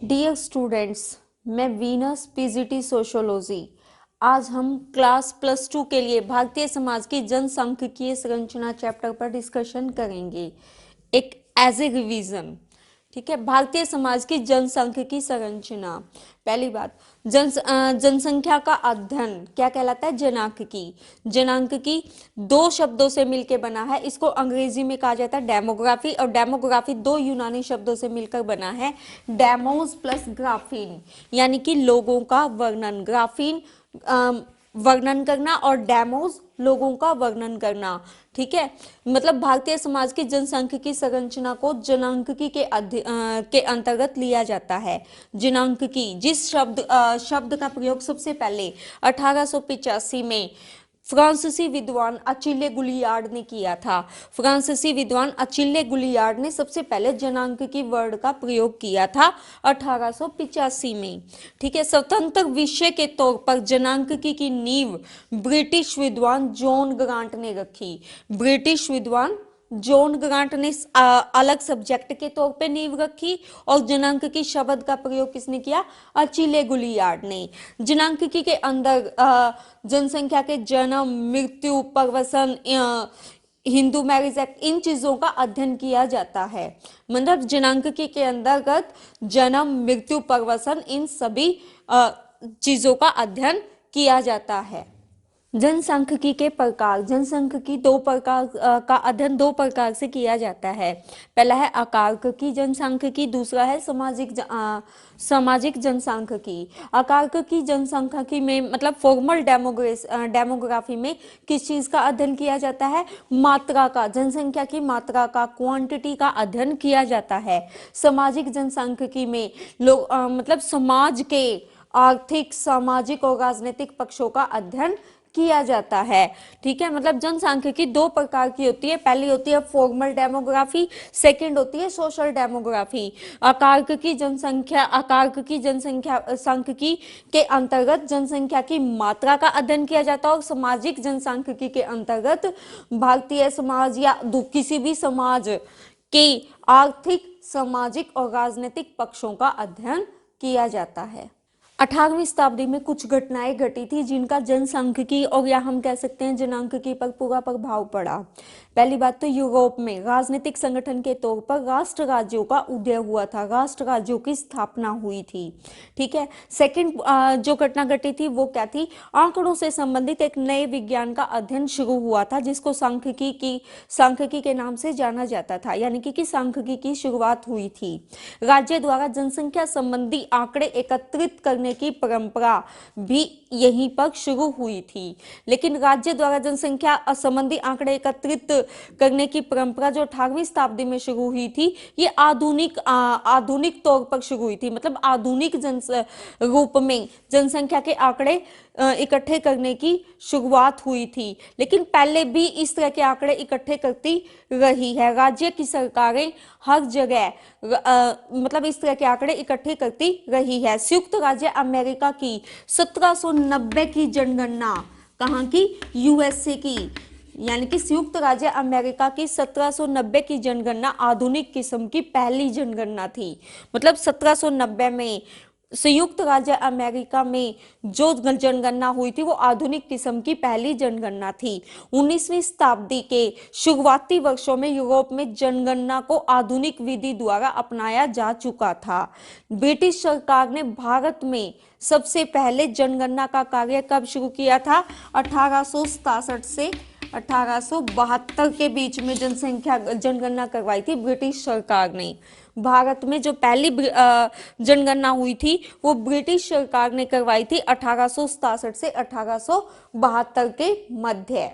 Dear students, मैं Venus PGT sociology. आज हम क्लास +2 के लिए भारतीय समाज की जनसांख्यिकीय संरचना चैप्टर पर डिस्कशन करेंगे, एक एज ए रिवीजन। ठीक है, भारतीय समाज की जनसांख्यिकीय संरचना। पहली बात, जनसंख्या का अध्ययन क्या कहलाता है? जनांकिकी। जनांकिकी दो शब्दों से मिलकर बना है, इसको अंग्रेजी में कहा जाता है डेमोग्राफी, और डेमोग्राफी दो यूनानी शब्दों से मिलकर बना है, डेमोस प्लस ग्राफीन, यानी कि लोगों का वर्णन। ग्राफीन वर्णन करना और डेमोस लोगों का वर्णन करना। ठीक है, मतलब भारतीय समाज की जनसांख्यिकी संरचना को जनांकिकी के अंतर्गत लिया जाता है। जनांकिकी, जिस शब्द का प्रयोग सबसे पहले 1885 में फ्रांसीसी विद्वान अचिल्य गुलियार्ड ने किया था। फ्रांसीसी विद्वान अचिल्य गुलियार्ड ने सबसे पहले जनांकिकी वर्ड का प्रयोग किया था 1885 में। ठीक है, स्वतंत्र विषय के तौर पर जनांकिकी की नींव ब्रिटिश विद्वान जॉन ग्रांट ने रखी। ब्रिटिश विद्वान जॉन ग्रांट ने अलग सब्जेक्ट के तौर पे नींव रखी, और जनांकिकी शब्द का प्रयोग किसने किया? अचिल्य गुलियार्ड ने। जनांकिकी के अंदर जनसंख्या के जन्म, मृत्यु, प्रवसन, हिंदू मैरिज एक्ट, इन चीजों का अध्ययन किया जाता है। मतलब जनांकिकी के अंतर्गत जन्म, मृत्यु, प्रवसन, इन सभी चीजों का अध्ययन किया जाता है। जनसांख्यिकी के प्रकार। जनसांख्यिकी दो प्रकार का अध्ययन दो प्रकार से किया जाता है। पहला है आकारकी जनसांख्यिकी, दूसरा है सामाजिक जनसांख्यिकी। आकारकी जनसांख्यिकी में मतलब फॉर्मल डेमोग्राफी में किस चीज का अध्ययन किया जाता है? मात्रा का, जनसंख्या की मात्रा का, क्वांटिटी का अध्ययन किया जाता है। सामाजिक जनसांख्यिकी में लोग मतलब समाज के आर्थिक, सामाजिक और राजनीतिक पक्षों का अध्ययन किया जाता है। ठीक है, मतलब जनसांख्यिकी दो प्रकार की होती है। पहली होती है फॉर्मल डेमोग्राफी, सेकंड होती है सोशल डेमोग्राफी। आकारकी जनसंख्या सांख्यिकी के अंतर्गत जनसंख्या की मात्रा का अध्ययन किया जाता है, और सामाजिक जनसांख्यिकी के अंतर्गत भारतीय समाज या किसी भी समाज के आर्थिक, सामाजिक और राजनीतिक पक्षों का अध्ययन किया जाता है। 18वीं शताब्दी में कुछ घटनाएं घटी थी जिनका जनसांख्यिकी और या हम कह सकते हैं जनांकिकी पर पूरा प्रभाव पड़ा। पहली बात तो यूरोप में राजनीतिक संगठन के तौर पर राष्ट्र राज्यों का उदय हुआ था, राष्ट्र राज्यों की स्थापना हुई थी। ठीक है, सेकंड जो घटना घटी थी वो क्या थी? आंकड़ों से संबंधित एक नए विज्ञान का अध्ययन शुरू हुआ था, जिसको सांख्यिकी के नाम से जाना जाता था, यानी कि सांख्यिकी की शुरुआत हुई थी। राज्य द्वारा जनसंख्या संबंधी आंकड़े एकत्रित करने की परंपरा भी यहीं पर शुरू हुई थी। लेकिन राज्य द्वारा जनसंख्या संबंधी आंकड़े एकत्रित करने की परंपरा जो 18वीं शताब्दी में शुरू हुई थी, ये आधुनिक तौर पर शुरू हुई थी। मतलब आधुनिक रूप में जनसंख्या के आंकड़े इकट्ठे करने की शुरुआत हुई थी, लेकिन पहले भी इस तरह के आंकड़े इकट्ठे करती रही है। राज्य की सरकारें हर जगह मतलब इस तरह के आंकड़े इकट्ठे करती रही है। संयुक्त राज्य अमेरिका की 1790 की जनगणना, कहाँ की? यूएसए की, यानी कि संयुक्त राज्य अमेरिका की 1790 की जनगणना आधुनिक किस्म की पहली जनगणना थी। मतलब 1790 में संयुक्त राज्य अमेरिका में जो जनगणना हुई थी वो आधुनिक किस्म की पहली जनगणना थी। 19वीं शताब्दी के शुरुआती वर्षों में यूरोप में जनगणना को आधुनिक विधि द्वारा अपनाया जा चुका था। ब्रिटिश सरकार ने भारत में सबसे पहले जनगणना का कार्य कब शुरू किया था? 1867 से 1872 के बीच में जनगणना करवाई थी ब्रिटिश सरकार ने। भारत में जो पहली जनगणना हुई थी वो ब्रिटिश सरकार ने करवाई थी 1867 से 1872 के मध्य।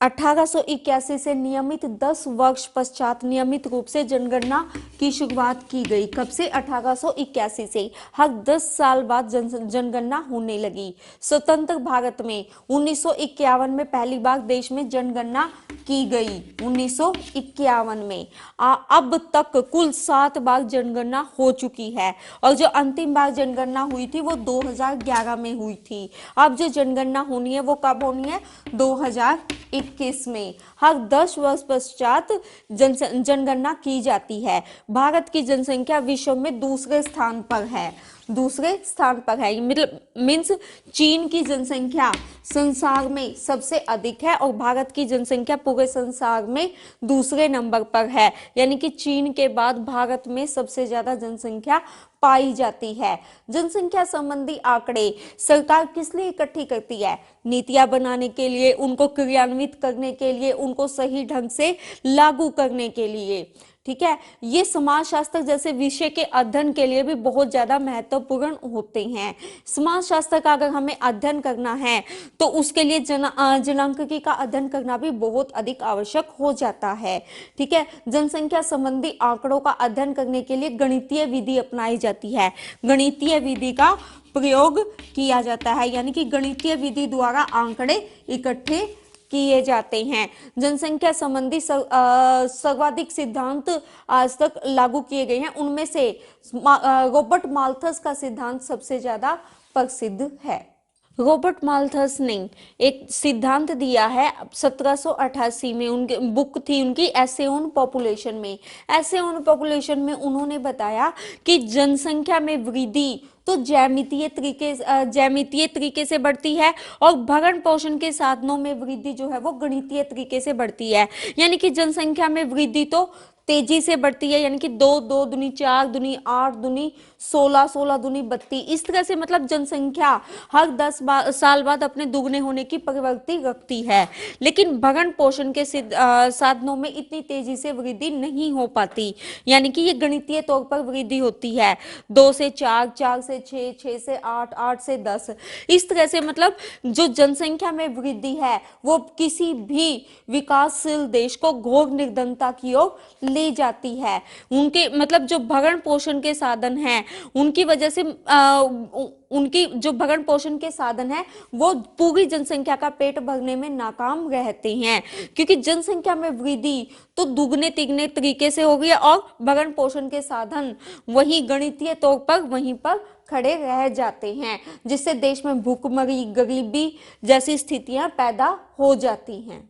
1881 से नियमित 10 वर्ष पश्चात नियमित रूप से जनगणना की शुरुआत की गई। कब से? 1881 से। हर 10 साल बाद जनगणना होने लगी। स्वतंत्र भारत में 1951 में पहली बार देश में जनगणना की गई। 1951 में अब तक कुल 7 बार जनगणना हो चुकी है, और जो अंतिम बार जनगणना हुई थी वो 2011 में हुई थी। अब जो जनगणना होनी है वो कब होनी है? 2021 2021 में हर 10 वर्ष पश्चात जनगणना की जाती है। भारत की जनसंख्या विश्व में दूसरे स्थान पर है, दूसरे स्थान पर है, मतलब मीन्स चीन की जनसंख्या संसार में सबसे अधिक है और भारत की जनसंख्या पूरे संसार में दूसरे नंबर पर है, यानी कि चीन के बाद भारत में सबसे ज्यादा जनसंख्या पाई जाती है। जनसंख्या संबंधी आंकड़े सरकार किस लिए इकट्ठी करती है? नीतियां बनाने के लिए, उनको क्रियान्वित करने के लिए, उनको सही ढंग से लागू करने के लिए। ठीक है, ये समाजशास्त्र जैसे विषय के अध्ययन के लिए भी बहुत ज्यादा महत्वपूर्ण होते हैं। समाजशास्त्र का अगर हमें अध्ययन करना है तो उसके लिए जनांकिकी का अध्ययन करना भी बहुत अधिक आवश्यक हो जाता है। ठीक है, जनसंख्या संबंधी आंकड़ों का अध्ययन करने के लिए गणितीय विधि अपनाई जाती है, गणितीय विधि का प्रयोग किया जाता है, यानी कि गणितीय विधि द्वारा आंकड़े इकट्ठे किए जाते हैं। जनसंख्या संबंधी सर्वाधिक सिद्धांत आज तक लागू किए गए हैं, उनमें से रॉबर्ट माल्थस का सिद्धांत सबसे ज्यादा प्रसिद्ध है। रॉबर्ट माल्थस ने एक सिद्धांत दिया है 1788 में, उनकी बुक थी उनकी एसे ऑन पॉपुलेशन में। एसे ऑन पॉपुलेशन में उन्होंने बताया कि जनसंख्या में वृद्धि तो ज्यामितीय तरीके से बढ़ती है और भरण पोषण के साधनों में वृद्धि जो है वो गणितीय तरीके से बढ़ती है। यानी कि जनसंख्या में वृद्धि तो तेजी से बढ़ती है, यानी कि 2 2 दूनी 4 दूनी 8 दूनी 16 16 दूनी 32, इस तरह से मतलब जनसंख्या हर 10 साल बाद अपने दुगने होने की प्रवृत्ति रखती है। लेकिन भरण पोषण के साधनों में इतनी तेजी से वृद्धि नहीं हो पाती, यानी कि ये गणितीय तौर पर वृद्धि होती है 2 से 4, 4 से 6, 6 से 8, 8 से 10, इस तरह से मतलब जो जनसंख्या में वृद्धि है वो किसी भी विकासशील देश को घोर निर्धनता की ओर ले जाती है। उनके मतलब जो भरण पोषण के साधन हैं उनकी वजह से उनकी जो भरण पोषण के साधन है वो पूरी जनसंख्या का पेट भरने में नाकाम रहते हैं, क्योंकि जनसंख्या में वृद्धि तो दुगने तिगने तरीके से हो गई और भरण पोषण के साधन वही गणितीय तौर पर वहीं पर खड़े रह जाते हैं, जिससे देश में भूखमरी, गरीबी जैसी स्थितियां पैदा हो जाती हैं।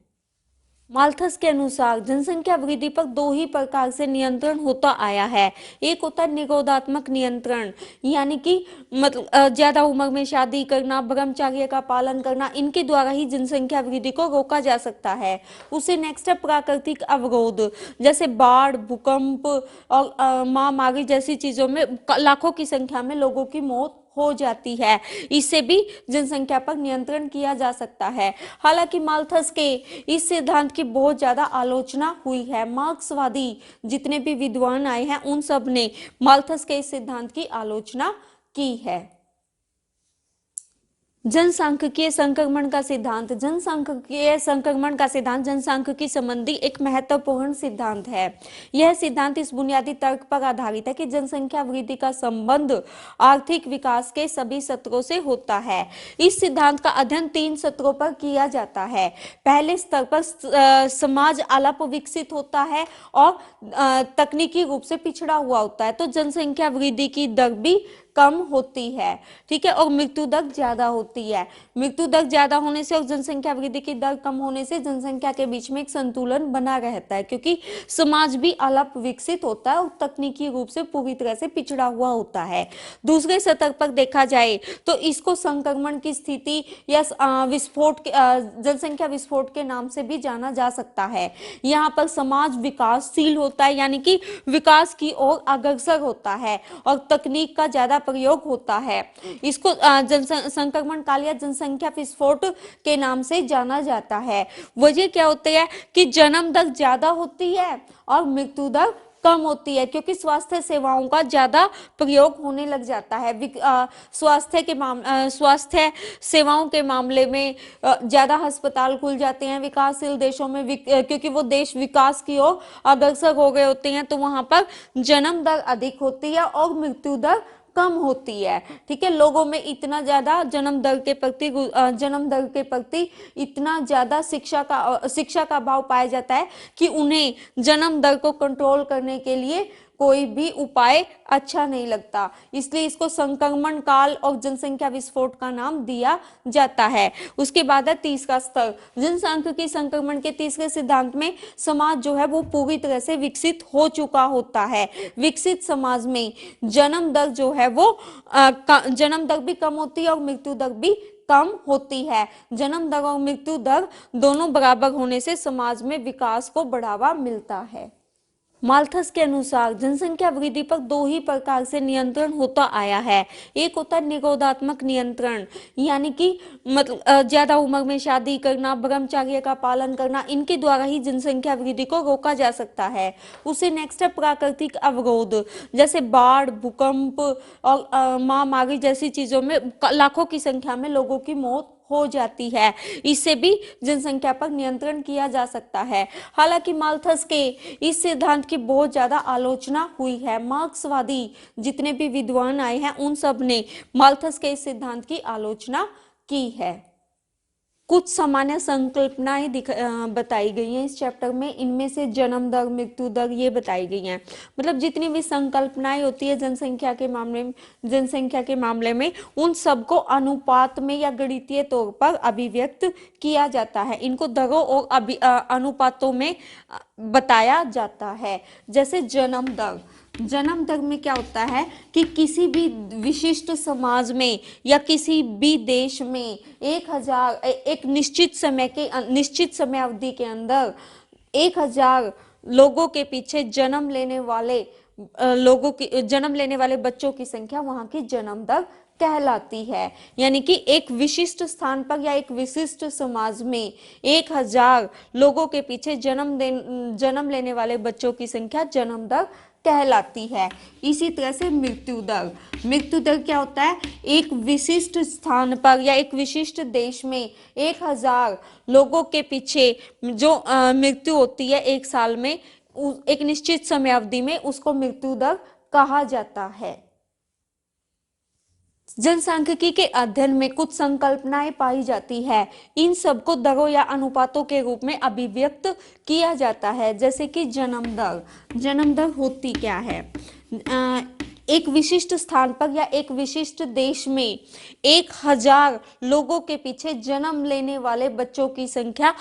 माल्थस के अनुसार जनसंख्या वृद्धि पर 2 ही प्रकार से नियंत्रण होता आया है। एक होता है निरोधात्मक नियंत्रण, यानी कि मतलब ज्यादा उम्र में शादी करना, ब्रह्मचर्य का पालन करना, इनके द्वारा ही जनसंख्या वृद्धि को रोका जा सकता है। उससे नेक्स्ट है प्राकृतिक अवरोध, जैसे बाढ़, भूकंप और महामारी जैसी चीजों में लाखों की संख्या में लोगों की मौत हो जाती है, इससे भी जनसंख्या पर नियंत्रण किया जा सकता है। हालांकि माल्थस के इस सिद्धांत की बहुत ज्यादा आलोचना हुई है। मार्क्सवादी जितने भी विद्वान आए हैं उन सब ने माल्थस के इस सिद्धांत की आलोचना की है। जनसांख्यिकीय संक्रमण का सिद्धांत, जनसांख्यिकीय संक्रमण का सिद्धांत जनसांख्यिकी संबंधी एक महत्वपूर्ण सिद्धांत है। यह सिद्धांत इस बुनियादी तर्क पर आधारित है कि जनसंख्या वृद्धि का संबंध आर्थिक विकास के सभी स्तरों से होता है। इस सिद्धांत का अध्ययन 3 स्तरों पर किया जाता है। पहले स्तर पर समाज अल्प विकसित होता है और तकनीकी रूप से पिछड़ा हुआ होता है, तो जनसंख्या वृद्धि की दर भी कम होती है। ठीक है, और मृत्यु दर ज्यादा होती है। मृत्यु दर ज्यादा होने से और जनसंख्या वृद्धि की दर कम होने से जनसंख्या के बीच में एक संतुलन बना रहता है, क्योंकि समाज भी अल्प विकसित होता है और तकनीकी रूप से पूरी तरह से पिछड़ा हुआ होता है। दूसरे स्तर पर देखा जाए तो इसको संक्रमण की स्थिति या विस्फोट जनसंख्या विस्फोट के नाम से भी जाना जा सकता है। यहाँ पर समाज विकासशील होता है, यानी कि विकास की ओर अग्रसर होता है और तकनीक का ज्यादा प्रयोग होता है। इसको संक्रमण काल या जनसंख्या विस्फोट के नाम से जाना जाता है। वजह क्या होती है कि जन्म दर ज्यादा होती है और मृत्यु दर कम होती है, क्योंकि स्वास्थ्य सेवाओं का ज्यादा प्रयोग होने लग जाता है। स्वास्थ्य सेवाओं के मामले में ज्यादा अस्पताल खुल जाते हैं विकासशील देशों में, क्योंकि वो देश विकास की ओर अग्रसर हो गए होते हैं, तो वहां पर जन्म दर अधिक होती है और मृत्यु दर कम होती है। ठीक है, लोगों में इतना ज्यादा जन्म दर के प्रति इतना ज्यादा शिक्षा का अभाव पाया जाता है कि उन्हें जन्म दर को कंट्रोल करने के लिए कोई भी उपाय अच्छा नहीं लगता, इसलिए इसको संक्रमण काल और जनसंख्या विस्फोट का नाम दिया जाता है। उसके बाद है तीसरा स्तर। जनसांख्यिकी संक्रमण के तीसरे सिद्धांत में समाज जो है वो पूरी तरह से विकसित हो चुका होता है। विकसित समाज में जन्म दर जो है वो जन्म दर भी कम होती है और मृत्यु दर भी कम होती है। जन्म दर और मृत्यु दर दोनों बराबर होने से समाज में विकास को बढ़ावा मिलता है। माल्थस के अनुसार जनसंख्या वृद्धि पर दो ही प्रकार से नियंत्रण होता आया है। एक होता है निरोधात्मक नियंत्रण, यानी कि मतलब ज्यादा उम्र में शादी करना, ब्रह्मचर्य का पालन करना, इनके द्वारा ही जनसंख्या वृद्धि को रोका जा सकता है। उसे नेक्स्ट है प्राकृतिक अवरोध, जैसे बाढ़, भूकंप और महामारी जैसी चीजों में लाखों की संख्या में लोगों की मौत हो जाती है। इससे भी जनसंख्या पर नियंत्रण किया जा सकता है। हालांकि माल्थस के इस सिद्धांत की बहुत ज्यादा आलोचना हुई है। मार्क्सवादी जितने भी विद्वान आए हैं उन सब ने माल्थस के इस सिद्धांत की आलोचना की है। कुछ सामान्य संकल्पनाएं बताई गई हैं इस चैप्टर में। इनमें से जन्म दर, मृत्यु दर ये बताई गई हैं। मतलब जितनी भी संकल्पनाएं होती है जनसंख्या के मामले में उन सबको अनुपात में या गणितीय तौर पर अभिव्यक्त किया जाता है। इनको दरों और अनुपातों में बताया जाता है। जैसे जन्म दर, जन्म दर में क्या होता है कि किसी भी विशिष्ट समाज में या किसी भी देश में 1000 एक निश्चित समय अवधि के अंदर 1000 लोगों के पीछे जन्म लेने वाले बच्चों की संख्या वहां की जन्म दर कहलाती है। यानी कि एक विशिष्ट स्थान पर या एक विशिष्ट समाज में 1000 लोगों के पीछे जन्म लेने वाले बच्चों की संख्या जन्म दर कहलाती है। इसी तरह से मृत्यु दर क्या होता है, एक विशिष्ट स्थान पर या एक विशिष्ट देश में 1000 लोगों के पीछे जो मृत्यु होती है एक साल में, एक निश्चित समय अवधि में, उसको मृत्यु दर कहा जाता है। जनसांख्यिकी के अध्ययन में कुछ संकल्पनाएं पाई जाती है। इन सबको दरों या अनुपातों के रूप में अभिव्यक्त किया जाता है। जैसे कि जन्म दर होती क्या है, एक विशिष्ट स्थान पर या एक विशिष्ट देश में 1000 लोगों के पीछे जन्म लेने वाले बच्चों की संख्या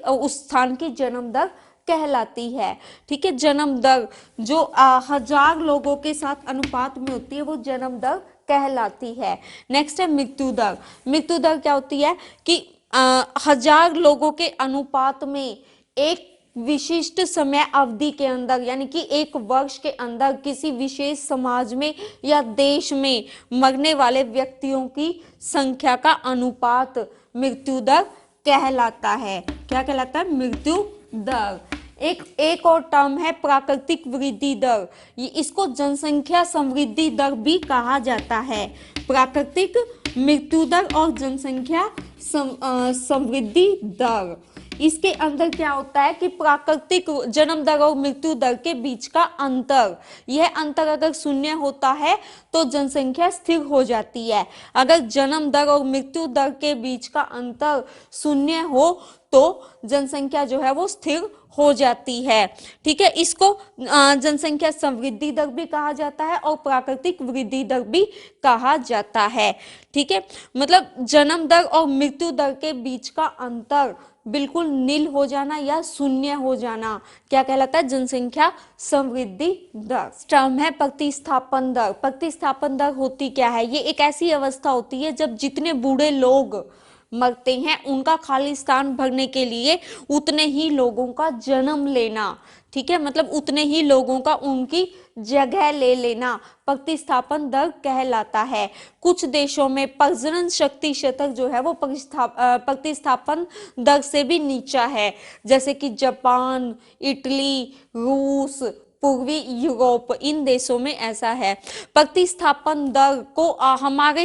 उस स्थान की जन्म दर कहलाती है। ठीक है, जन्म दर जो 1000 लोगों के साथ अनुपात में होती है वो जन्म दर कहलाती है। नेक्स्ट है मृत्यु दर क्या होती है कि 1000 लोगों के अनुपात में एक विशिष्ट समय अवधि के अंदर, यानी कि एक वर्ष के अंदर किसी विशेष समाज में या देश में मरने वाले व्यक्तियों की संख्या का अनुपात मृत्यु दर कहलाता है। क्या कहलाता है? मृत्यु दर। एक और टर्म है प्राकृतिक वृद्धि दर, इसको जनसंख्या समृद्धि दर भी कहा जाता है। प्राकृतिक मृत्यु दर और जनसंख्या समृद्धि दर, इसके अंदर क्या होता है कि प्राकृतिक जन्म दर और मृत्यु दर के बीच का अंतर, यह अंतर अगर शून्य होता है तो जनसंख्या स्थिर हो जाती है। अगर जन्म दर और मृत्यु दर के बीच का अंतर शून्य हो तो जनसंख्या जो है वो स्थिर हो जाती है। ठीक है, इसको जनसंख्या समृद्धि दर भी कहा जाता है और प्राकृतिक वृद्धि दर भी कहा जाता है। ठीक है, मतलब जन्म दर और मृत्यु दर के बीच का अंतर बिल्कुल नील हो जाना या शून्य हो जाना क्या कहलाता है? जनसंख्या समृद्धि दर। टर्म है प्रतिस्थापन दर। प्रतिस्थापन दर होती क्या है? ये एक ऐसी अवस्था होती है जब जितने बूढ़े लोग मरते हैं उनका खाली स्थान भरने के लिए उतने ही लोगों का जन्म लेना। ठीक है, मतलब उतने ही लोगों का उनकी जगह ले लेना प्रतिस्थापन दर कहलाता है। कुछ देशों में प्रजनन शक्ति शतक जो है वो प्रतिस्थापन दर से भी नीचा है, जैसे कि जापान, इटली, रूस, पूर्वी यूरोप, इन देशों में ऐसा है। प्रतिस्थापन दर को हमारे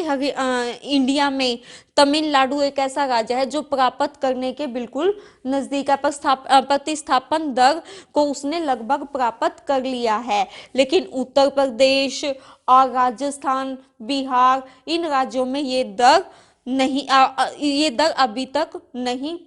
इंडिया में तमिलनाडु एक ऐसा राज्य है जो प्राप्त करने के बिल्कुल नजदीक है। प्रतिस्थापन दर को उसने लगभग प्राप्त कर लिया है, लेकिन उत्तर प्रदेश और राजस्थान, बिहार, इन राज्यों में ये दर अभी तक नहीं,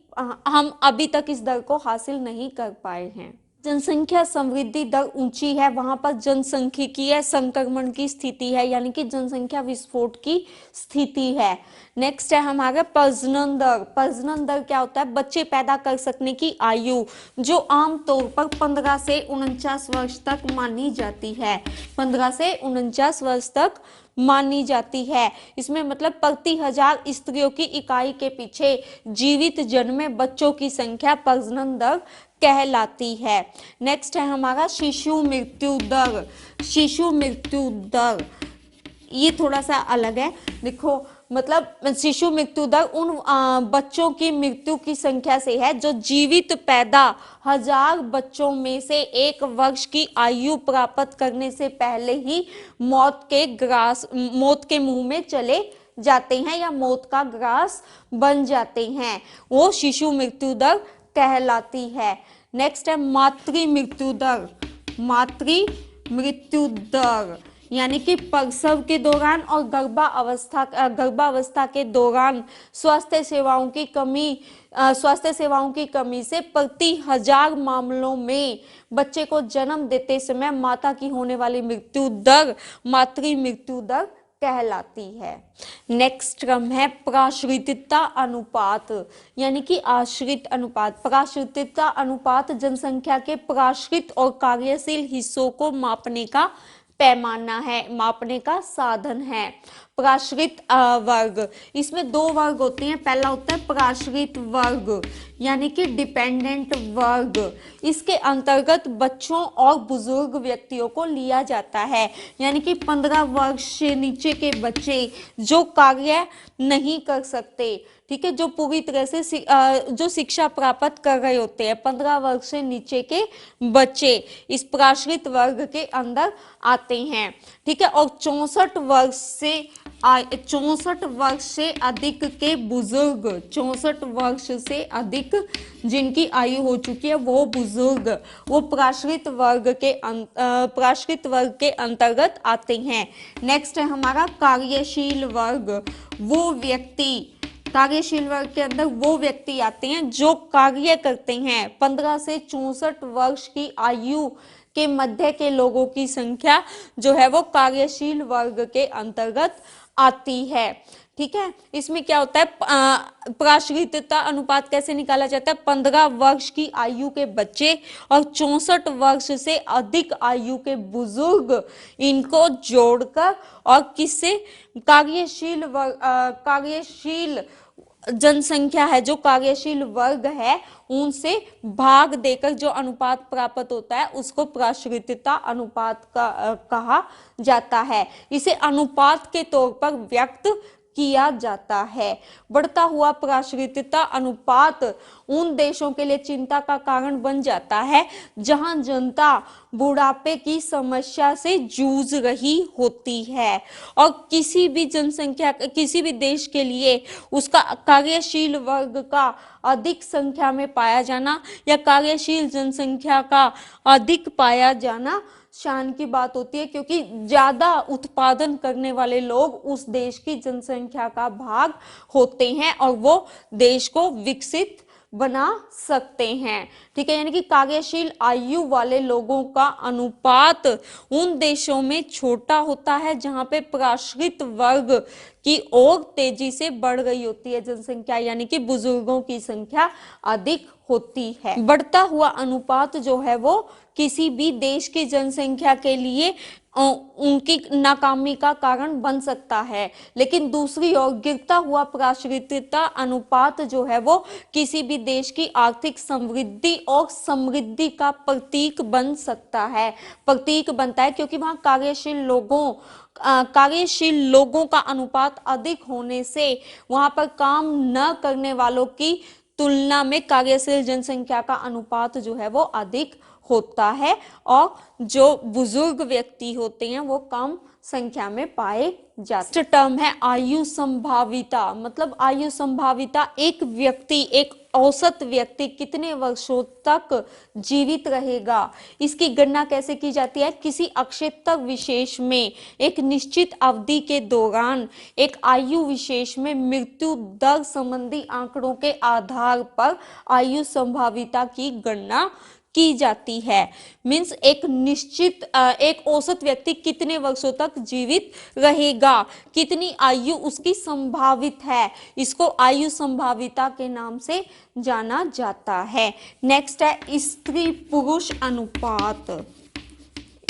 हम अभी तक इस दर को हासिल नहीं कर पाए हैं। जनसंख्या समृद्धि दर ऊंची है वहां पर जनसांख्यिकीय संक्रमण की स्थिति है, यानी कि जनसंख्या विस्फोट की स्थिति है। नेक्स्ट है हमारा प्रजनन दर। प्रजनन दर क्या होता है? बच्चे पैदा कर सकने की आयु, जो आमतौर पर 15 से 49 वर्ष तक मानी जाती है। 15 से 49 वर्ष तक मानी जाती है। इसमें मतलब प्रति 1000 स्त्रियों की इकाई के पीछे जीवित जन्मे बच्चों की संख्या प्रजनन दर कहलाती है। नेक्स्ट है हमारा शिशु मृत्यु दर। शिशु मृत्यु दर ये थोड़ा सा अलग है। देखो मतलब शिशु मृत्यु दर उन बच्चों की मृत्यु की संख्या से है जो जीवित पैदा 1000 बच्चों में से 1 वर्ष की आयु प्राप्त करने से पहले ही मौत के मुंह में चले जाते हैं या मौत का ग्रास बन जाते हैं, वो शिशु मृत्यु दर कहलाती है। नेक्स्ट है मातृ मृत्यु दर। मातृ मृत्यु दर यानी कि प्रसव के दौरान और गर्भावस्था के दौरान स्वास्थ्य सेवाओं की कमी से प्रति 1000 मामलों में बच्चे को जन्म देते समय माता की होने वाली मृत्यु दर मातृ मृत्यु दर कहलाती है। नेक्स्ट क्रम है प्राश्रितता अनुपात, यानी कि आश्रित अनुपात। प्राश्रितता अनुपात जनसंख्या के प्राश्रित और कार्यशील हिस्सों को मापने का पैमाना है, मापने का साधन है। प्राश्रित वर्ग, इसमें 2 वर्ग होते हैं। पहला होता है प्राश्रित वर्ग यानी कि डिपेंडेंट वर्ग। इसके अंतर्गत बच्चों और बुजुर्ग व्यक्तियों को लिया जाता है, यानी कि 15 वर्ष से नीचे के बच्चे जो कार्य नहीं कर सकते, ठीक है, जो पूरी तरह से जो शिक्षा प्राप्त कर रहे होते हैं, 15 वर्ष से नीचे के बच्चे इस प्राश्रित वर्ग के अंदर आते हैं, ठीक है। और 64 वर्ष से अधिक के बुजुर्ग, 64 वर्ष से अधिक जिनकी आयु हो चुकी है वो बुजुर्ग, वो प्राश्रित वर्ग के अंतर्गत आते हैं। नेक्स्ट है हमारा कार्यशील वर्ग। कार्यशील वर्ग के अंदर वो व्यक्ति आते हैं जो कार्य करते हैं। 15 से 64 वर्ष की आयु के मध्य के लोगों की संख्या जो है वो कार्यशील वर्ग के अंतर्गत आती है, ठीक है। इसमें क्या होता है, प्राश्रितता अनुपात कैसे निकाला जाता है? 15 वर्ष की आयु के बच्चे और 64 वर्ष से अधिक आयु के बुजुर्ग, इनको जोड़कर और किससे कार्यशील जनसंख्या है, जो कार्यशील वर्ग है, उनसे भाग देकर जो अनुपात प्राप्त होता है उसको प्राश्रितता अनुपात कहा जाता है। इसे अनुपात के तौर पर व्यक्त किया जाता है। बढ़ता हुआ प्राश्रितता अनुपात उन देशों के लिए चिंता का कारण बन जाता है जहां जनता बुढ़ापे की समस्या से जूझ रही होती है, और किसी भी देश के लिए उसका कार्यशील वर्ग का अधिक संख्या में पाया जाना या कार्यशील जनसंख्या का अधिक पाया जाना शान की बात होती है, क्योंकि ज्यादा उत्पादन करने वाले लोग उस देश की जनसंख्या का भाग होते हैं और वो देश को विकसित बना सकते हैं, ठीक है। यानी कि कार्यशील आयु वाले लोगों का अनुपात उन देशों में छोटा होता है जहां पे प्राश्रित वर्ग की ओर तेजी से बढ़ रही होती है जनसंख्या, यानी कि बुजुर्गों की संख्या अधिक होती है। बढ़ता हुआ अनुपात जो है वो किसी भी देश की जनसंख्या के लिए उनकी नाकामी का कारण बन सकता है, लेकिन दूसरी ओर गिरता हुआ प्राश्रितता अनुपात जो है वो किसी भी देश की आर्थिक समृद्धि और समृद्धि का प्रतीक बन सकता है, प्रतीक बनता है, क्योंकि वहां कार्यशील लोगों का अनुपात अधिक होने से वहां पर काम न करने वालों की तुलना में कार्यशील जनसंख्या का अनुपात जो है वो अधिक होता है, और जो बुजुर्ग व्यक्ति होते हैं वो कम संख्या में पाए जाते हैं। टर्म है आयु संभाविता। मतलब आयु संभाविता एक औसत व्यक्ति कितने वर्षों तक जीवित रहेगा, इसकी गणना कैसे की जाती है? किसी अक्षेत्र विशेष में एक निश्चित अवधि के दौरान एक आयु विशेष में मृत्यु दर संबंधी आंकड़ों के आधार पर आयु संभाविता की गणना की जाती है। मीन्स एक निश्चित एक औसत व्यक्ति कितने वर्षों तक जीवित रहेगा, कितनी आयु उसकी संभावित है, इसको आयु संभाविता के नाम से जाना जाता है। नेक्स्ट है स्त्री पुरुष अनुपात।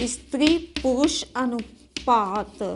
स्त्री पुरुष अनुपात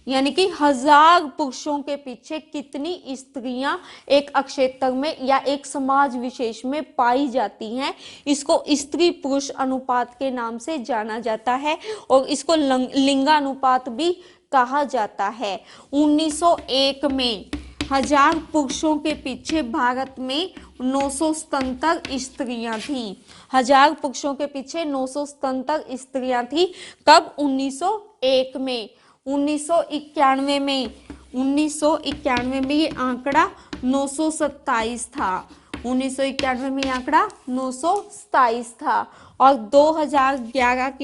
यानी कि 1000 पुरुषों के पीछे कितनी स्त्रियां एक क्षेत्र में या एक समाज विशेष में पाई जाती हैं, इसको स्त्री पुरुष अनुपात के नाम से जाना जाता है और इसको लिंगानुपात भी कहा जाता है। 1901 में 1000 पुरुषों के पीछे भारत में 977 स्त्रियां थी। 1000 पुरुषों के पीछे 977 स्त्रियां थी। कब? 1901 में। 1991 में ये आंकड़ा 927 था। 1991 में ये आंकड़ा 927 था और 2001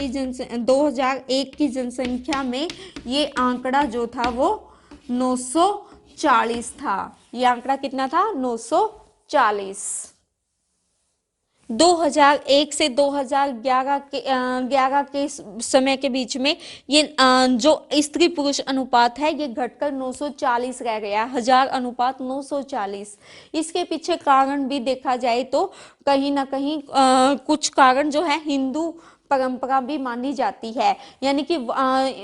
की जनसंख्या में ये आंकड़ा जो था वो 940 था। ये आंकड़ा कितना था? 940। 2001 से 2011 के समय के बीच में ये जो स्त्री पुरुष अनुपात है ये घटकर 940 रह गया। 1000 अनुपात 940। इसके पीछे कारण भी देखा जाए तो कहीं ना कहीं कुछ कारण जो है हिंदू परंपरा भी मानी जाती है, यानी कि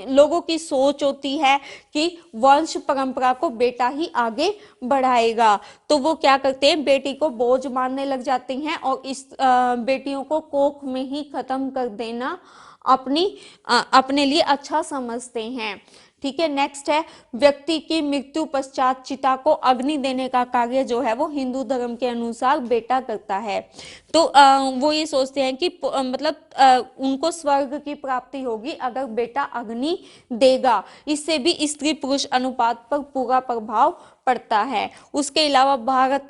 लोगों की सोच होती है कि वंश परंपरा को बेटा ही आगे बढ़ाएगा, तो वो क्या करते हैं, बेटी को बोझ मानने लग जाते हैं और इस बेटियों को कोख में ही खत्म कर देना अपने लिए अच्छा समझते हैं। ठीक है। नेक्स्ट है व्यक्ति की मृत्यु पश्चात चिता को अग्नि देने का कार्य जो है वो हिंदू धर्म के अनुसार बेटा करता है। तो वो ये सोचते हैं कि मतलब उनको स्वर्ग की प्राप्ति होगी अगर बेटा अग्नि देगा। इससे भी स्त्री पुरुष अनुपात पर पूरा प्रभाव पड़ता है। उसके अलावा भारत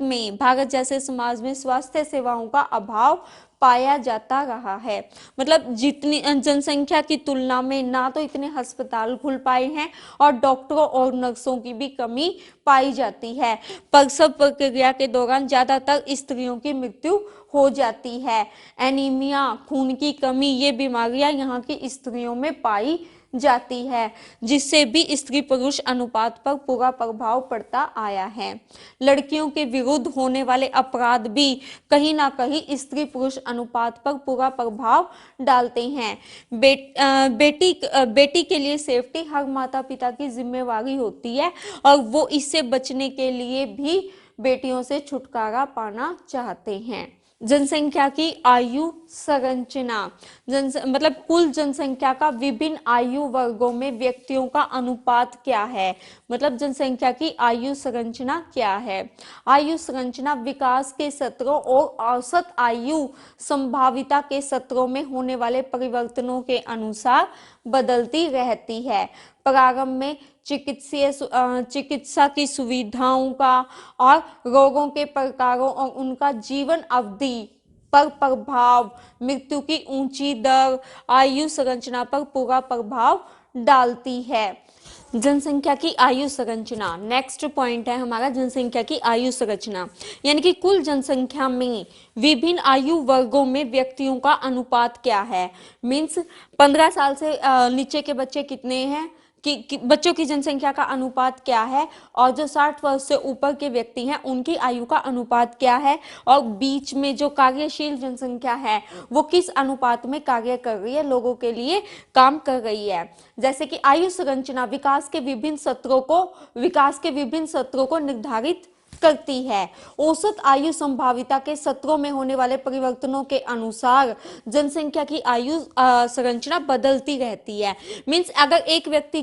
जैसे समाज में स्वास्थ्य सेवाओं का अभाव पाया जाता रहा है। मतलब जितनी जनसंख्या की तुलना में ना तो इतने अस्पताल खुल पाए हैं और डॉक्टरों और नर्सों की भी कमी पाई जाती है। प्रसव प्रक्रिया के दौरान ज्यादातर स्त्रियों की मृत्यु हो जाती है। एनीमिया, खून की कमी, ये बीमारियां यहाँ की स्त्रियों में पाई जाती है, जिससे भी स्त्री पुरुष अनुपात पर पूरा प्रभाव पड़ता आया है। लड़कियों के विरुद्ध होने वाले अपराध भी कहीं ना कहीं स्त्री पुरुष अनुपात पर पूरा प्रभाव डालते हैं। बेटी के लिए सेफ्टी हर माता पिता की जिम्मेवारी होती है और वो इससे बचने के लिए भी बेटियों से छुटकारा पाना चाहते हैं। जनसंख्या की आयु संरचना, मतलब कुल जनसंख्या का विभिन्न आयु वर्गों में व्यक्तियों का अनुपात क्या है, मतलब जनसंख्या की आयु संरचना क्या है। आयु संरचना विकास के सत्रों और औसत आयु संभाविता के सत्रों में होने वाले परिवर्तनों के अनुसार बदलती रहती है। प्रारंभ में चिकित्सा की सुविधाओं का और रोगों के प्रकारों और उनका जीवन अवधि पर प्रभाव, मृत्यु की ऊंची दर आयु संरचना पर पूरा प्रभाव डालती है। जनसंख्या की आयु संरचना, नेक्स्ट पॉइंट है हमारा जनसंख्या की आयु संरचना, यानी कि कुल जनसंख्या में विभिन्न आयु वर्गों में व्यक्तियों का अनुपात क्या है। मीन्स 15 साल से नीचे के बच्चे कितने हैं कि बच्चों की जनसंख्या का अनुपात क्या है, और जो 60 वर्ष से ऊपर के व्यक्ति हैं उनकी आयु का अनुपात क्या है, और बीच में जो कार्यशील जनसंख्या है वो किस अनुपात में कार्य कर रही है, लोगों के लिए काम कर रही है। जैसे कि आयु संरचना विकास के विभिन्न सत्रों को निर्धारित करती है। औसत आयु संभाविता के सत्रों में होने वाले परिवर्तनों के अनुसार जनसंख्या की आयु संरचना बदलती रहती है। मीन्स अगर एक व्यक्ति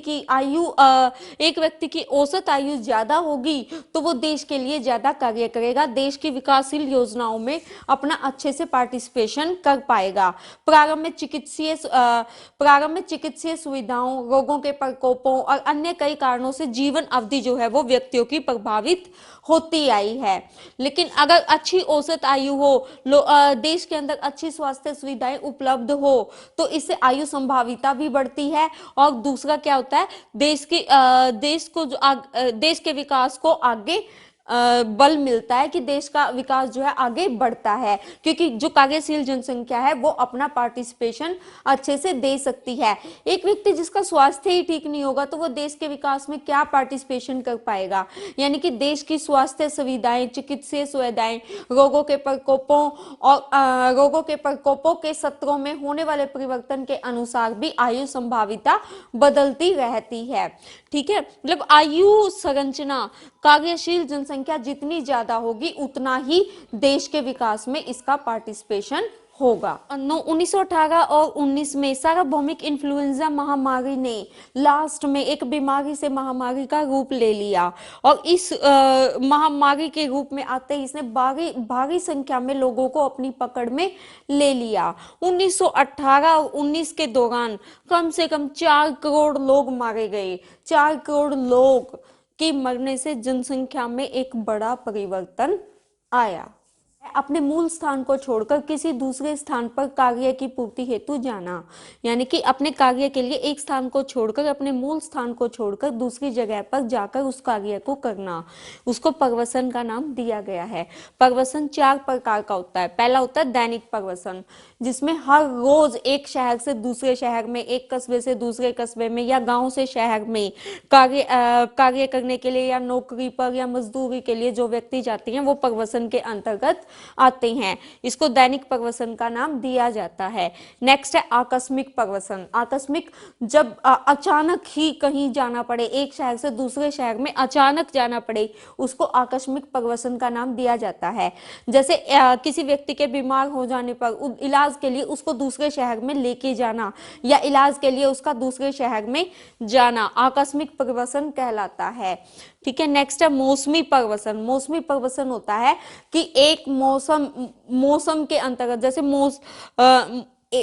की औसत आयु ज्यादा होगी तो वो देश के लिए ज्यादा कार्य करेगा, देश की विकासशील योजनाओं में अपना अच्छे से पार्टिसिपेशन कर पाएगा। प्रारंभ में चिकित्सीय सुविधाओं, रोगों के प्रकोपों और अन्य कई कारणों से जीवन अवधि जो है वो व्यक्तियों की प्रभावित होती आई है। लेकिन अगर अच्छी औसत आयु हो, देश के अंदर अच्छी स्वास्थ्य सुविधाएं उपलब्ध हो तो इससे आयु संभाविता भी बढ़ती है। और दूसरा क्या होता है, देश के विकास को आगे बल मिलता है कि देश का विकास जो है आगे बढ़ता है, क्योंकि जो कार्यशील जनसंख्या है वो अपना पार्टिसिपेशन अच्छे से दे सकती है। एक व्यक्ति जिसका स्वास्थ्य ही ठीक नहीं होगा तो वो देश के विकास में क्या पार्टिसिपेशन कर पाएगा। यानी कि देश की स्वास्थ्य सुविधाएं, चिकित्सीय सुविधाएं, रोगों के प्रकोपों के सत्रों में होने वाले परिवर्तन के अनुसार भी आयु संभाविता बदलती रहती है। ठीक है, मतलब आयु संरचना, कार्यशील जनसंख्या जितनी ज्यादा होगी उतना ही देश के विकास में इसका पार्टिसिपेशन होगा। 1918 और 19 में सार्वभौमिक इन्फ्लुएंजा महामारी ने लास्ट में एक बीमारी से महामारी का रूप ले लिया और इस महामारी के रूप में आते ही इसने भारी संख्या में लोगों को अपनी पकड़ में ले लिया। 1918 और 19 के दौरान कम से कम 4 करोड़ लोग मारे गए। 4 करोड़ लोग के मरने से जनसंख्या में एक बड़ा परिवर्तन आया। अपने मूल स्थान को छोड़कर किसी दूसरे स्थान पर कार्य की पूर्ति हेतु जाना, यानी कि अपने कार्य के लिए एक स्थान को छोड़कर, अपने मूल स्थान को छोड़कर दूसरी जगह पर जाकर उस कार्य को करना, उसको परवसन का नाम दिया गया है। परवसन 4 प्रकार का होता है। पहला होता है दैनिक परवसन, जिसमें हर रोज एक शहर से दूसरे शहर में, एक कस्बे से दूसरे कस्बे में या गांव से शहर में कार्य करने के लिए या नौकरी पर या मजदूरी के लिए जो व्यक्ति जाते हैं वो परवसन के अंतर्गत आते हैं। इसको दैनिक परवसन का नाम दिया जाता है। नेक्स्ट है आकस्मिक परवसन। आकस्मिक, जब अचानक ही कहीं जाना पड़े, एक शहर से दूसरे शहर में अचानक जाना पड़े, उसको आकस्मिक परवसन का नाम दिया जाता है। जैसे किसी व्यक्ति के बीमार हो जाने पर इलाज के लिए उसको दूसरे शहर में लेके जाना या इलाज के लिए उसका दूसरे शहर में जाना आकस्मिक परवसन कहलाता है। ठीक है, नेक्स्ट है मौसमी परवसन। मौसमी परवसन होता है कि एक मौसम के अंतर्गत, जैसे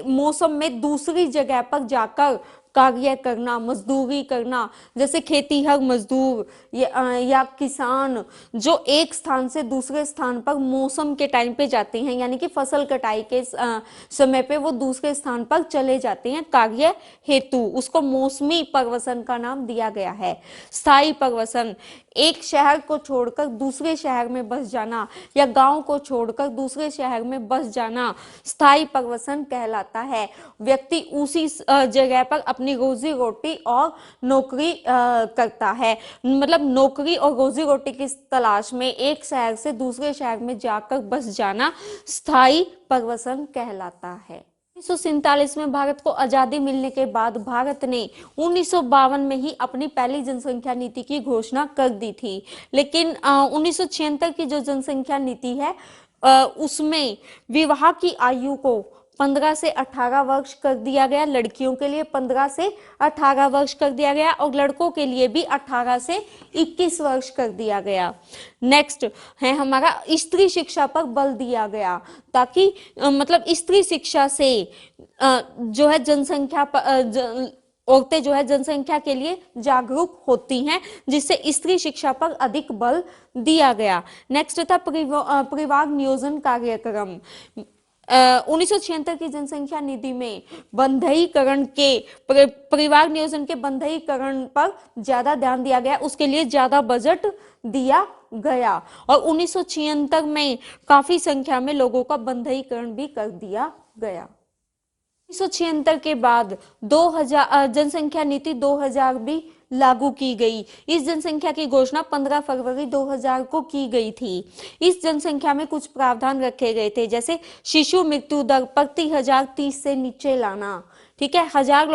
मौसम में दूसरी जगह पर जाकर कार्य करना, मजदूरी करना, जैसे खेतीहर मजदूर या किसान जो एक स्थान से दूसरे स्थान पर मौसम के टाइम पे जाते हैं, यानी कि फसल कटाई के समय पे वो दूसरे स्थान पर चले जाते हैं कार्य हेतु, उसको मौसमी परवसन का नाम दिया गया है। स्थायी परवसन, एक शहर को छोड़कर दूसरे शहर में बस जाना या गांव को छोड़कर दूसरे शहर में बस जाना स्थायी परवसन कहलाता है। व्यक्ति उसी जगह पर अपनी रोजी रोटी और नौकरी करता है, मतलब नौकरी और रोजी रोटी की तलाश में एक शहर से दूसरे शहर में जाकर बस जाना स्थायी परवसन कहलाता है। 1947 में भारत को आजादी मिलने के बाद भारत ने 1952 में ही अपनी पहली जनसंख्या नीति की घोषणा कर दी थी, लेकिन 1976 की जो जनसंख्या नीति है उसमें विवाह की आयु को 15 से 18 वर्ष कर दिया गया, लड़कियों के लिए 15 से 18 वर्ष कर दिया गया और लड़कों के लिए भी 18 से 21 वर्ष कर दिया गया। नेक्स्ट है हमारा स्त्री शिक्षा पर बल दिया गया, ताकि मतलब स्त्री शिक्षा से जो है जनसंख्या औरतें जो है जनसंख्या के लिए जागरूक होती हैं, जिससे स्त्री शिक्षा पर अधिक बल दिया गया। नेक्स्ट था परिवार नियोजन कार्यक्रम। 1976 की जनसंख्या नीति में बंधईकरण के परिवार नियोजन के बंधईकरण पर ज्यादा ध्यान दिया गया, उसके लिए ज्यादा बजट दिया गया और 1976 में काफी संख्या में लोगों का बंधईकरण भी कर दिया गया। 1976 के बाद 2000 जनसंख्या नीति 2000 भी लागू की गई। इस जनसंख्या की घोषणा 15 फरवरी 2000 को की गई थी। इस जनसंख्या में कुछ प्रावधान रखे गए थे, जैसे शिशु मृत्यु दर प्रति 1000 30 से नीचे लाना। ठीक है, 1000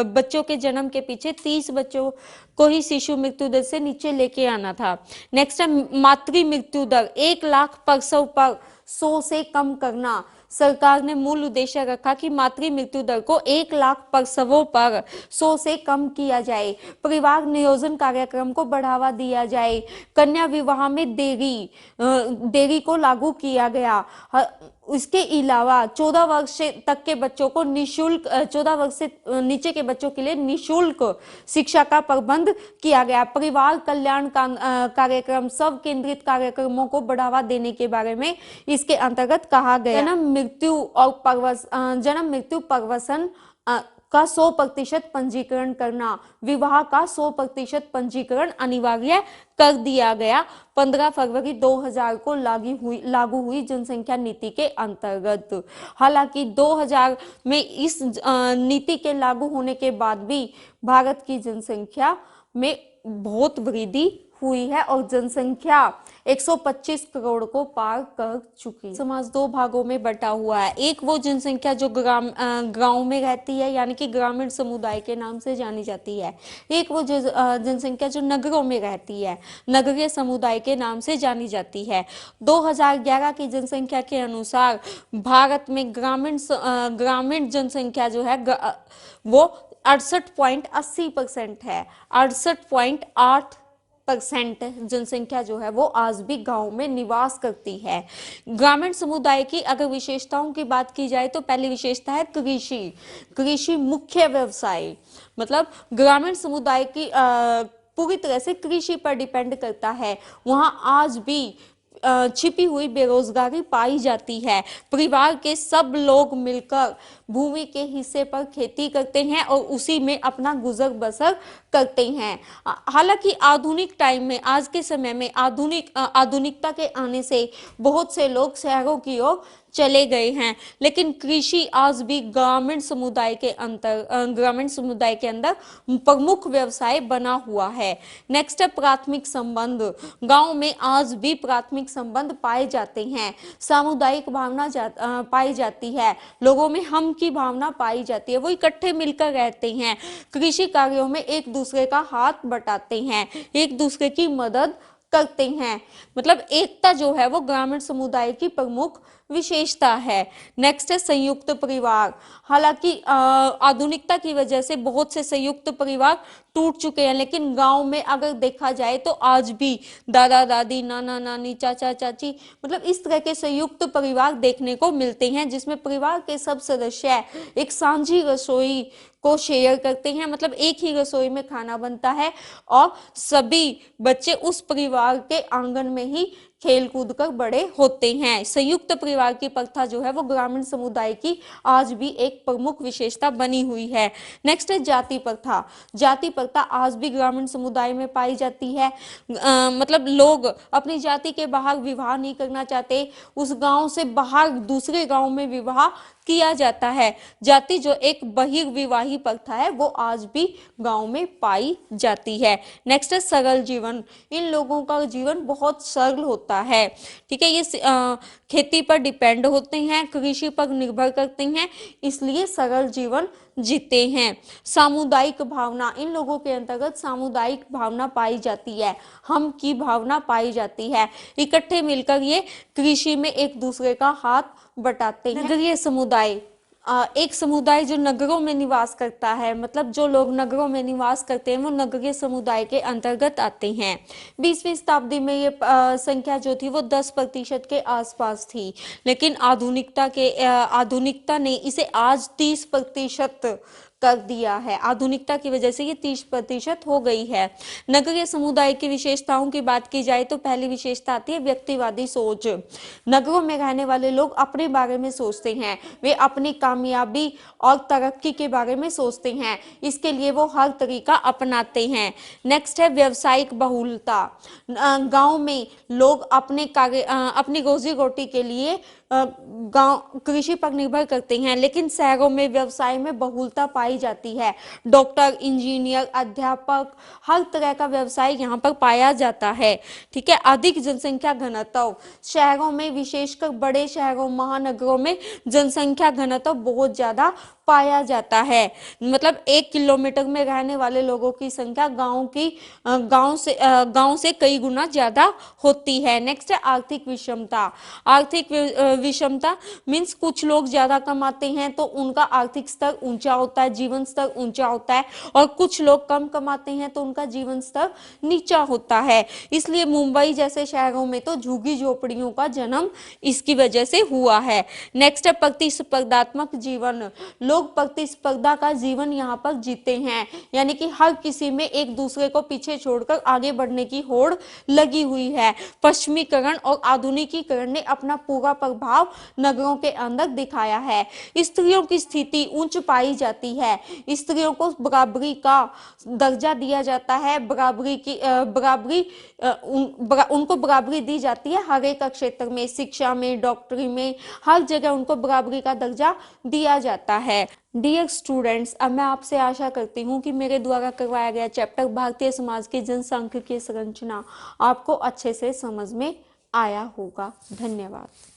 बच्चों के जन्म के पीछे 30 बच्चों को ही शिशु मृत्यु दर से नीचे लेके आना था। नेक्स्ट है मातृ मृत्यु दर 1 लाख प्रसव पर 100 से कम करना। सरकार ने मूल उद्देश्य रखा कि मातृ मृत्यु दर को 1 लाख प्रसवों पर 100 से कम किया जाए। परिवार नियोजन कार्यक्रम को बढ़ावा दिया जाए। कन्या विवाह में देरी को लागू किया गया। इसके अलावा 14 वर्ष तक के बच्चों को निशुल्क 14 वर्ष से नीचे के बच्चों के लिए निशुल्क शिक्षा का प्रबंध किया गया। परिवार कल्याण कार्यक्रम, सब केंद्रित कार्यक्रमों को बढ़ावा देने के बारे में इसके अंतर्गत कहा गया। जन्म मृत्यु परवसन का 100% पंजीकरण करना, विवाह का 100% पंजीकरण अनिवार्य कर दिया गया 15 फरवरी 2000 को लागू हुई जनसंख्या नीति के अंतर्गत। हालांकि 2000 में इस नीति के लागू होने के बाद भी भारत की जनसंख्या में बहुत वृद्धि हुई है और जनसंख्या 125 करोड़ को पार कर चुकी। समाज दो भागों में बटा हुआ है। एक वो जनसंख्या जो गांव में रहती है, यानी कि ग्रामीण समुदाय के नाम से जानी जाती है। एक वो जनसंख्या जो नगरों में रहती है, नगरीय समुदाय के नाम से जानी जाती है। 2011 की जनसंख्या के अनुसार भारत में ग्रामीण जनसंख्या जो है वो 68.80% है। 68.8% जनसंख्या जो है वो आज भी गांव में निवास करती है। ग्रामीण समुदाय की अगर विशेषताओं की बात की जाए तो पहली विशेषता है कृषि मुख्य व्यवसाय। मतलब ग्रामीण समुदाय की पूरी तरह से कृषि पर डिपेंड करता है। वहां आज भी छिपी हुई बेरोजगारी पाई जाती है। परिवार के सब लोग मिलकर भूमि के हिस्से पर खेती करते हैं और उसी में अपना गुजर बसर करते हैं। हालांकि आधुनिक टाइम में, आज के समय में आधुनिकता के आने से बहुत से लोग शहरों की ओर चले गए हैं, लेकिन कृषि आज भी ग्रामीण समुदाय के अंदर प्रमुख व्यवसाय बना हुआ है। नेक्स्ट है प्राथमिक संबंध। गांव में आज भी प्राथमिक संबंध पाए जाते हैं। सामुदायिक भावना पाई जाती है। लोगों में हम की भावना पाई जाती है। वो इकट्ठे मिलकर रहते हैं। कृषि कार्यों में एक दूसरे का हाथ बटाते हैं, एक दूसरे की मदद करते हैं। मतलब एकता जो है वो ग्रामीण समुदाय की प्रमुख विशेषता है। नेक्स्ट है संयुक्त परिवार। हालांकि आधुनिकता की वजह से बहुत से संयुक्त परिवार टूट चुके हैं, लेकिन गांव में अगर देखा जाए तो आज भी दादा दादी, नाना नानी, चाचा चाची, मतलब इस तरह के संयुक्त परिवार देखने को मिलते हैं, जिसमें परिवार के सब सदस्य एक साझी रसोई को शेयर करते हैं। मतलब एक ही रसोई में खाना बनता है और सभी बच्चे उस परिवार के आंगन में ही खेल कूद कर बड़े होते हैं। संयुक्त परिवार की प्रथा जो है वो ग्रामीण समुदाय की आज भी एक प्रमुख विशेषता बनी हुई है। नेक्स्ट है जाति प्रथा। जाति प्रथा आज भी ग्रामीण समुदाय में पाई जाती है। मतलब लोग अपनी जाति के बाहर विवाह नहीं करना चाहते, उस गांव से बाहर दूसरे गांव में विवाह किया जाता है। जाति जो एक बहिर्विवाही प्रथा है वो आज भी गांव में पाई जाती है। नेक्स्ट है सरल जीवन। इन लोगों का जीवन बहुत सरल होता है। ठीक है, ये खेती पर डिपेंड होते हैं, कृषि पर निर्भर करते हैं, इसलिए सरल जीवन जीते हैं। सामुदायिक भावना। इन लोगों के अंतर्गत सामुदायिक भावना पाई जाती है, हम की भावना पाई जाती है। इकट्ठे मिलकर ये कृषि में एक दूसरे का हाथ बटाते हैं। नगरीय समुदाय। एक समुदाय जो नगरों में निवास करता है, मतलब जो लोग नगरों में निवास करते हैं वो नगरीय समुदाय के अंतर्गत आते हैं। 20वीं शताब्दी में ये संख्या जो थी वो 10% के आसपास थी, लेकिन आधुनिकता ने इसे आज 30% कर दिया है। आधुनिकता की वजह से ये 30% हो गई है। नगरीय समुदाय की विशेषताओं की बात की जाए तो पहली विशेषता आती है व्यक्तिवादी सोच। नगरों में रहने वाले लोग अपने बारे में सोचते हैं, वे अपनी कामयाबी और तरक्की के बारे में सोचते हैं, इसके लिए वो हर तरीका अपनाते हैं। नेक्स्ट है व्यावसायिक बहुलता। गांव में लोग अपनी रोजी रोटी के लिए गांव कृषि पर निर्भर करते हैं, लेकिन शहरों में व्यवसाय में बहुलता पाई जाती है। डॉक्टर, इंजीनियर, अध्यापक, हर तरह का व्यवसाय यहाँ पर पाया जाता है। ठीक है, अधिक जनसंख्या घनत्व। शहरों में, विशेषकर बड़े शहरों, महानगरों में जनसंख्या घनत्व बहुत ज्यादा पाया जाता है। मतलब 1 किलोमीटर में रहने वाले लोगों की संख्या गांव से कई गुना ज्यादा होती है। नेक्स्ट है आर्थिक विषमता। आर्थिक विषमता मीन्स कुछ लोग ज्यादा कमाते हैं तो उनका आर्थिक स्तर ऊंचा होता है, जीवन स्तर ऊंचा होता है, और कुछ लोग कम कमाते हैं तो उनका जीवन स्तर नीचा होता है। इसलिए मुंबई जैसे शहरों में तो झुग्गी झोपड़ियों का जन्म इसकी वजह से हुआ है। नेक्स्ट है प्रतिस्पर्धात्मक जीवन। लोग प्रतिस्पर्धा का जीवन यहाँ पर जीते हैं, यानी कि हर किसी में एक दूसरे को पीछे छोड़कर आगे बढ़ने की होड़ लगी हुई है। पश्चिमीकरण और आधुनिकीकरण ने अपना पूरा प्रभाव प्रभाव नगरों के अंदर दिखाया है। स्त्रियों की स्थिति उच्च पाई जाती है, स्त्रियों को बराबरी का दर्जा दिया जाता है, उनको बराबरी दी जाती है हर एक क्षेत्र में, शिक्षा में, डॉक्टरी में, हर जगह उनको बराबरी का दर्जा दिया जाता है। डियर स्टूडेंट्स, अब मैं आपसे आशा करती हूँ कि मेरे द्वारा करवाया गया चैप्टर भारतीय समाज की जनसांख्यिकीय संरचना आपको अच्छे से समझ में आया होगा। धन्यवाद।